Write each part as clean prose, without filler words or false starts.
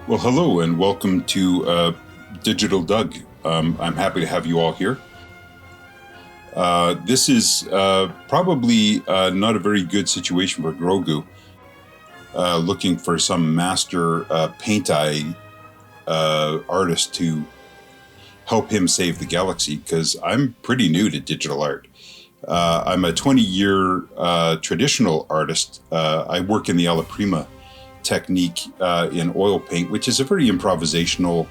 Well, hello and welcome to Digital Doug. I'm happy to have you all here. This is probably not a very good situation for Grogu, looking for some master paint eye artist to help him save the galaxy, because I'm pretty new to digital art. I'm a 20-year traditional artist. I work in the alla prima technique in oil paint, which is a very improvisational,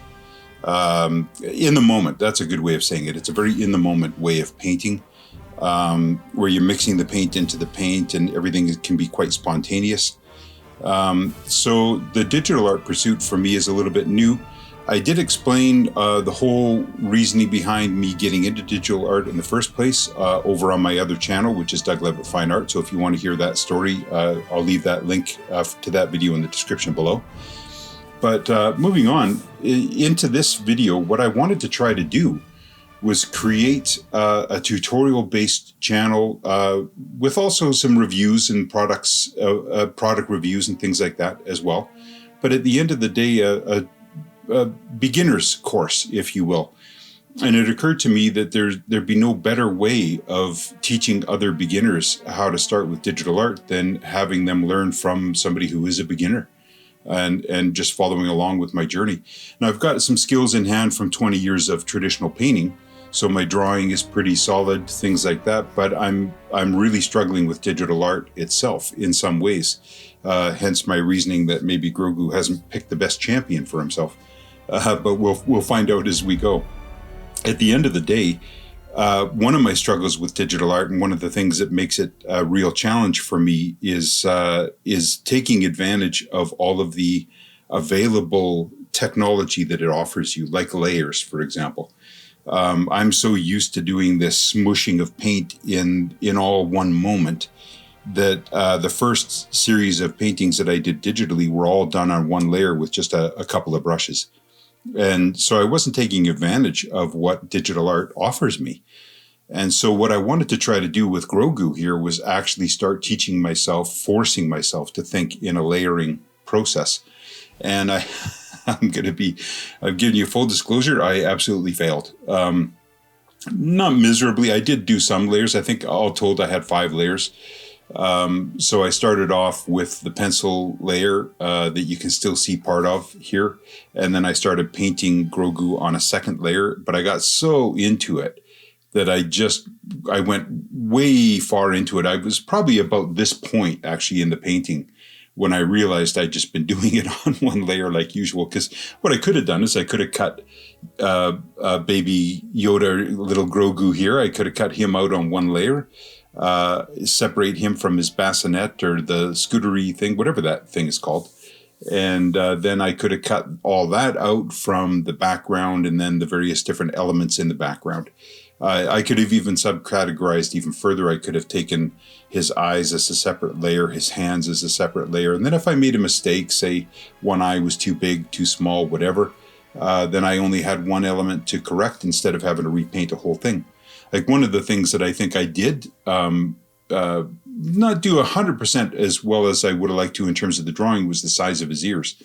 in the moment. That's a good way of saying it. It's a very in the moment way of painting, where you're mixing the paint into the paint and everything can be quite spontaneous. So the digital art pursuit for me is a little bit new. I did explain the whole reasoning behind me getting into digital art in the first place over on my other channel, which is Doug Levitt Fine Art. So if you want to hear that story, I'll leave that link to that video in the description below. But moving on into this video, what I wanted to try to do was create a tutorial-based channel with also some reviews and product reviews and things like that as well. But at the end of the day, a beginner's course, if you will. And it occurred to me that there'd be no better way of teaching other beginners how to start with digital art than having them learn from somebody who is a beginner and just following along with my journey. Now, I've got some skills in hand from 20 years of traditional painting, so my drawing is pretty solid, things like that, but I'm really struggling with digital art itself in some ways. Hence my reasoning that maybe Grogu hasn't picked the best champion for himself. But we'll find out as we go. At the end of the day, one of my struggles with digital art, and one of the things that makes it a real challenge for me, is taking advantage of all of the available technology that it offers you, like layers, for example. I'm so used to doing this smooshing of paint in all one moment that the first series of paintings that I did digitally were all done on one layer with just a couple of brushes. And so I wasn't taking advantage of what digital art offers me. And so what I wanted to try to do with Grogu here was actually start teaching myself, forcing myself to think in a layering process. And I'm giving you full disclosure, I absolutely failed. Not miserably. I did do some layers. I think all told I had 5 layers. So I started off with the pencil layer that you can still see part of here. And then I started painting Grogu on a second layer, but I got so into it that I went way far into it. I was probably about this point actually in the painting when I realized I'd just been doing it on one layer like usual. Because what I could have done is I could have cut baby Yoda, little Grogu here. I could have cut him out on one layer. Separate him from his bassinet or the scootery thing, whatever that thing is called. And then I could have cut all that out from the background and then the various different elements in the background. I could have even subcategorized even further. I could have taken his eyes as a separate layer, his hands as a separate layer. And then if I made a mistake, say one eye was too big, too small, whatever, then I only had one element to correct instead of having to repaint a whole thing. Like one of the things that I think I did not do 100% as well as I would have liked to in terms of the drawing was the size of his ears.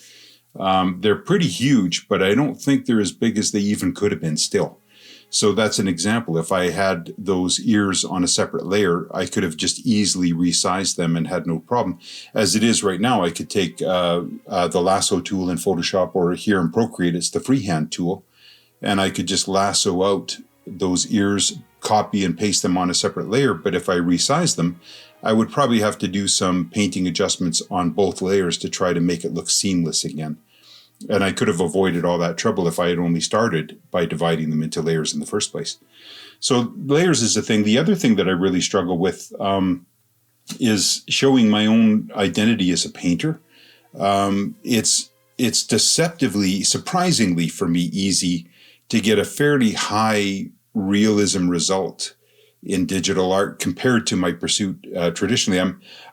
They're pretty huge, but I don't think they're as big as they even could have been still. So that's an example. If I had those ears on a separate layer, I could have just easily resized them and had no problem. As it is right now, I could take the lasso tool in Photoshop, or here in Procreate, it's the freehand tool, and I could just lasso out those ears, copy and paste them on a separate layer. But if I resize them, I would probably have to do some painting adjustments on both layers to try to make it look seamless again. And I could have avoided all that trouble if I had only started by dividing them into layers in the first place. So layers is a thing. The other thing that I really struggle with is showing my own identity as a painter. It's deceptively, surprisingly for me, easy to get a fairly high realism result in digital art compared to my pursuit traditionally.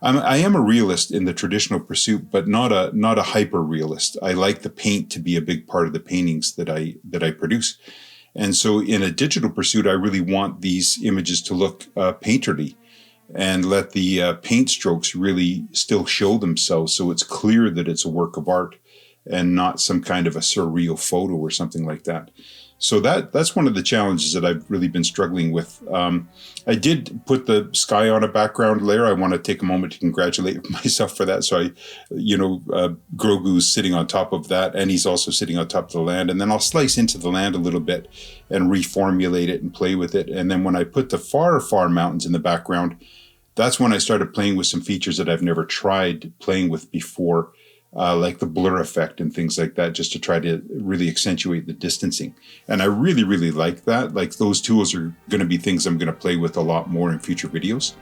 I am a realist in the traditional pursuit, but not a hyper realist. I like the paint to be a big part of the paintings that I produce, and so in a digital pursuit, I really want these images to look painterly, and let the paint strokes really still show themselves, so it's clear that it's a work of art. and not some kind of a surreal photo or something like that. So that's one of the challenges that I've really been struggling with. I did put the sky on a background layer. I want to take a moment to congratulate myself for that. So Grogu's sitting on top of that, and he's also sitting on top of the land. And then I'll slice into the land a little bit and reformulate it and play with it. And then when I put the far, far mountains in the background, that's when I started playing with some features that I've never tried playing with before. Like the blur effect and things like that, just to try to really accentuate the distancing. And I really, really like that. Like, those tools are going to be things I'm going to play with a lot more in future videos.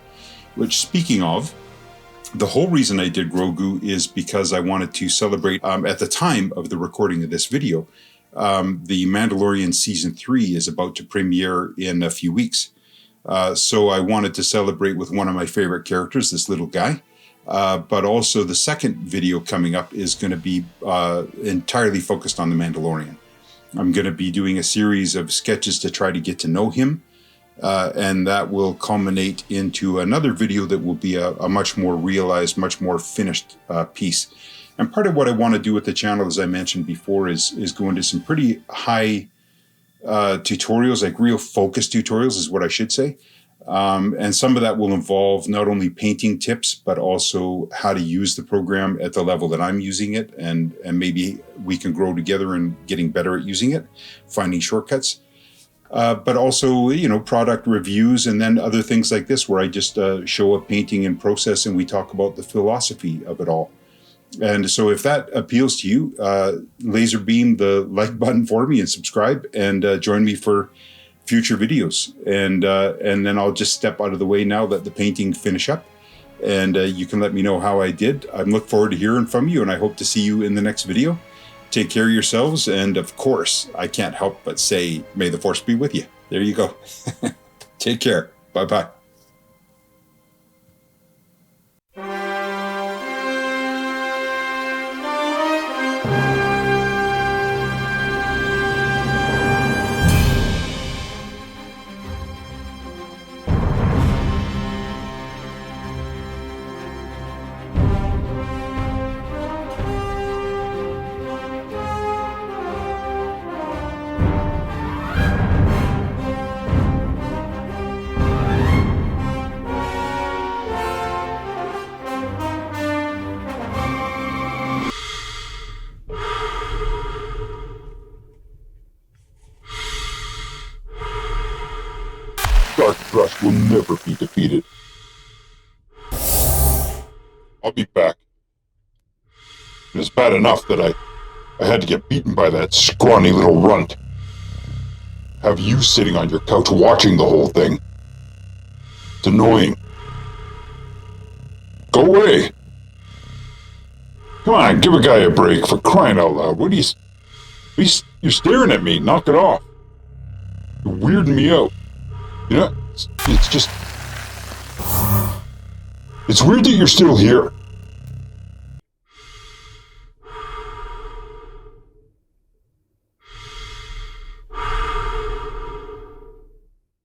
Which, speaking of, the whole reason I did Grogu is because I wanted to celebrate, at the time of the recording of this video, the Mandalorian Season 3 is about to premiere in a few weeks. So I wanted to celebrate with one of my favorite characters, this little guy. But also the second video coming up is going to be entirely focused on the Mandalorian. I'm going to be doing a series of sketches to try to get to know him. And that will culminate into another video that will be a much more realized, much more finished piece. And part of what I want to do with the channel, as I mentioned before, is go into some pretty high tutorials, like real focus tutorials is what I should say. And some of that will involve not only painting tips, but also how to use the program at the level that I'm using it. And maybe we can grow together in getting better at using it, finding shortcuts. But also, product reviews, and then other things like this where I just show a painting in process and we talk about the philosophy of it all. And so if that appeals to you, laser beam the like button for me and subscribe, and join me for future videos. And then I'll just step out of the way now, let the painting finish up, and you can let me know how I did. I look forward to hearing from you, and I hope to see you in the next video. Take care of yourselves, and of course, I can't help but say, may the force be with you. There you go. Take care. Bye-bye. Dark Thrust will never be defeated. I'll be back. It is bad enough that I had to get beaten by that scrawny little runt. Have you sitting on your couch watching the whole thing? It's annoying. Go away. Come on, give a guy a break, for crying out loud. What are you're staring at me. Knock it off. You're weirding me out. It's just... It's weird that you're still here.